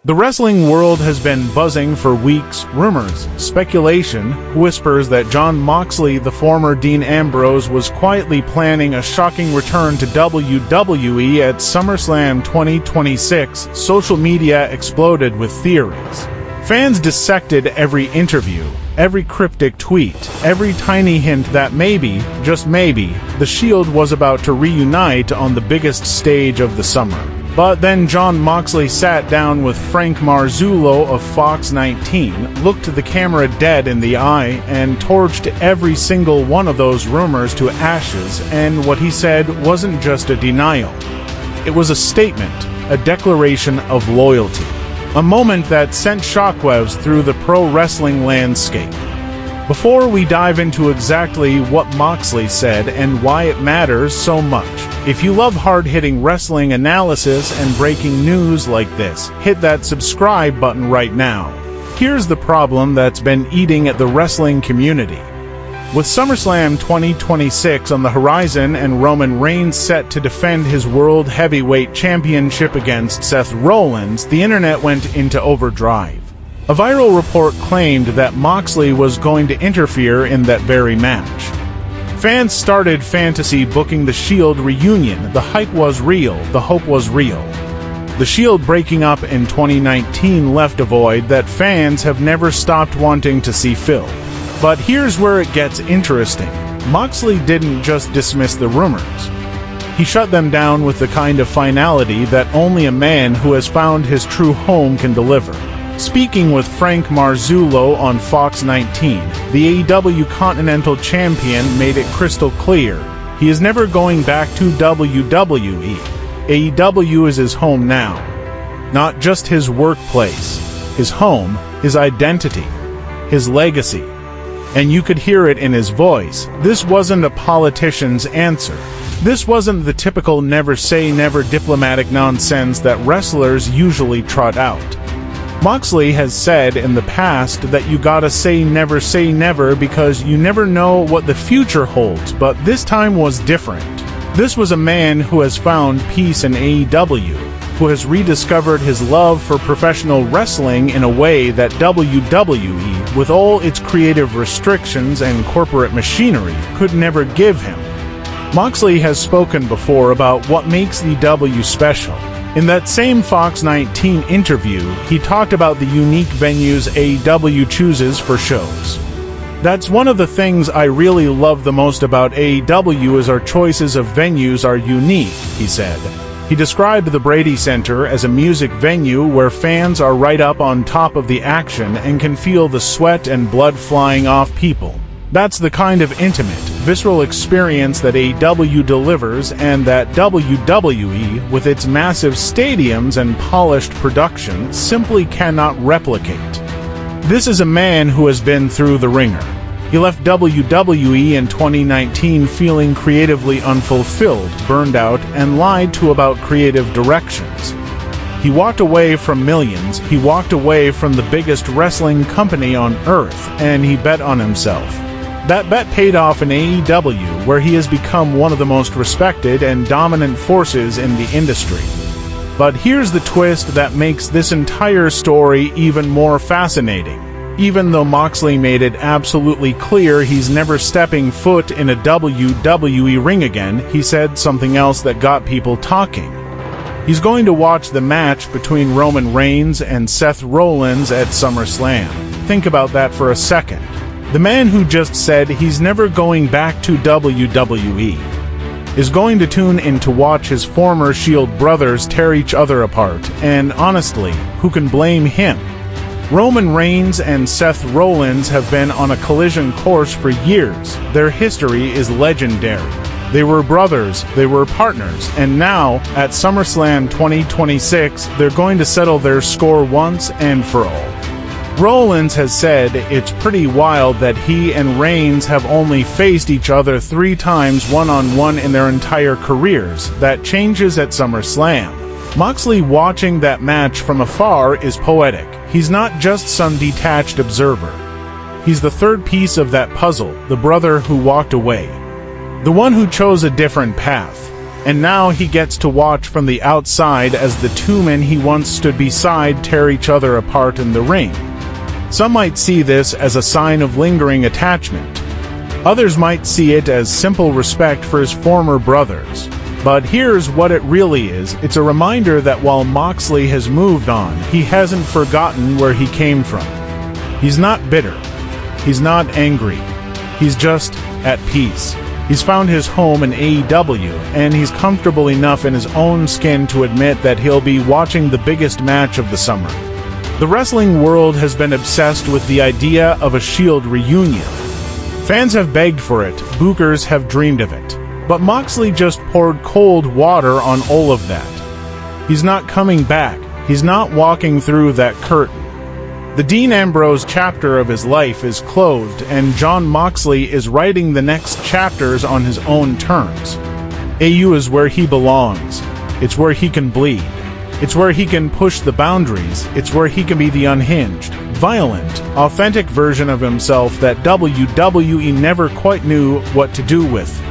The wrestling world has been buzzing for weeks. Rumors, speculation, whispers that Jon Moxley, the former Dean Ambrose, was quietly planning a shocking return to WWE at SummerSlam 2026. Social media exploded with theories. Fans dissected every interview, every cryptic tweet, every tiny hint that maybe, just maybe, the Shield was about to reunite on the biggest stage of the summer. But then Jon Moxley sat down with Frank Marzullo of Fox 19, looked the camera dead in the eye, and torched every single one of those rumors to ashes, and what he said wasn't just a denial. It was a statement, a declaration of loyalty. A moment that sent shockwaves through the pro wrestling landscape. Before we dive into exactly what Moxley said and why it matters so much, if you love hard-hitting wrestling analysis and breaking news like this, hit that subscribe button right now. Here's the problem that's been eating at the wrestling community. With SummerSlam 2026 on the horizon and Roman Reigns set to defend his World Heavyweight Championship against Seth Rollins, the internet went into overdrive. A viral report claimed that Moxley was going to interfere in that very match. Fans started fantasy booking the Shield reunion. The hype was real, the hope was real. The Shield breaking up in 2019 left a void that fans have never stopped wanting to see fill. But here's where it gets interesting. Moxley didn't just dismiss the rumors. He shut them down with the kind of finality that only a man who has found his true home can deliver. Speaking with Frank Marzullo on Fox 19, the AEW Continental Champion made it crystal clear he is never going back to WWE. AEW is his home now. Not just his workplace, his home, his identity, his legacy. And you could hear it in his voice. This wasn't a politician's answer. This wasn't the typical never say never diplomatic nonsense that wrestlers usually trot out. Moxley has said in the past that you gotta say never because you never know what the future holds, but this time was different. This was a man who has found peace in AEW, who has rediscovered his love for professional wrestling in a way that WWE, with all its creative restrictions and corporate machinery, could never give him. Moxley has spoken before about what makes the W special. In that same Fox 19 interview, he talked about the unique venues AEW chooses for shows. That's one of the things I really love the most about AEW is our choices of venues are unique, he said. He described the Brady Center as a music venue where fans are right up on top of the action and can feel the sweat and blood flying off people. That's the kind of intimate, visceral experience that AEW delivers and that WWE, with its massive stadiums and polished production, simply cannot replicate. This is a man who has been through the ringer. He left WWE in 2019 feeling creatively unfulfilled, burned out, and lied to about creative directions. He walked away from millions, he walked away from the biggest wrestling company on earth, and he bet on himself. That bet paid off in AEW, where he has become one of the most respected and dominant forces in the industry. But here's the twist that makes this entire story even more fascinating. Even though Moxley made it absolutely clear he's never stepping foot in a WWE ring again, he said something else that got people talking. He's going to watch the match between Roman Reigns and Seth Rollins at SummerSlam. Think about that for a second. The man who just said he's never going back to WWE is going to tune in to watch his former Shield brothers tear each other apart, and honestly, who can blame him? Roman Reigns and Seth Rollins have been on a collision course for years. Their history is legendary. They were brothers, they were partners, and now, at SummerSlam 2026, they're going to settle their score once and for all. Rollins has said it's pretty wild that he and Reigns have only faced each other 3 times one-on-one in their entire careers. That changes at SummerSlam. Moxley watching that match from afar is poetic. He's not just some detached observer. He's the third piece of that puzzle, the brother who walked away. The one who chose a different path. and now he gets to watch from the outside as the two men he once stood beside tear each other apart in the ring. Some might see this as a sign of lingering attachment. Others might see it as simple respect for his former brothers. But here's what it really is. It's a reminder that while Moxley has moved on, he hasn't forgotten where he came from. He's not bitter. He's not angry. He's just at peace. He's found his home in AEW, and he's comfortable enough in his own skin to admit that he'll be watching the biggest match of the summer. The wrestling world has been obsessed with the idea of a Shield reunion. Fans have begged for it, bookers have dreamed of it. But Moxley just poured cold water on all of that. He's not coming back. He's not walking through that curtain. The Dean Ambrose chapter of his life is closed, and Jon Moxley is writing the next chapters on his own terms. AEW is where he belongs. It's where he can bleed. It's where he can push the boundaries. It's where he can be the unhinged, violent, authentic version of himself that WWE never quite knew what to do with.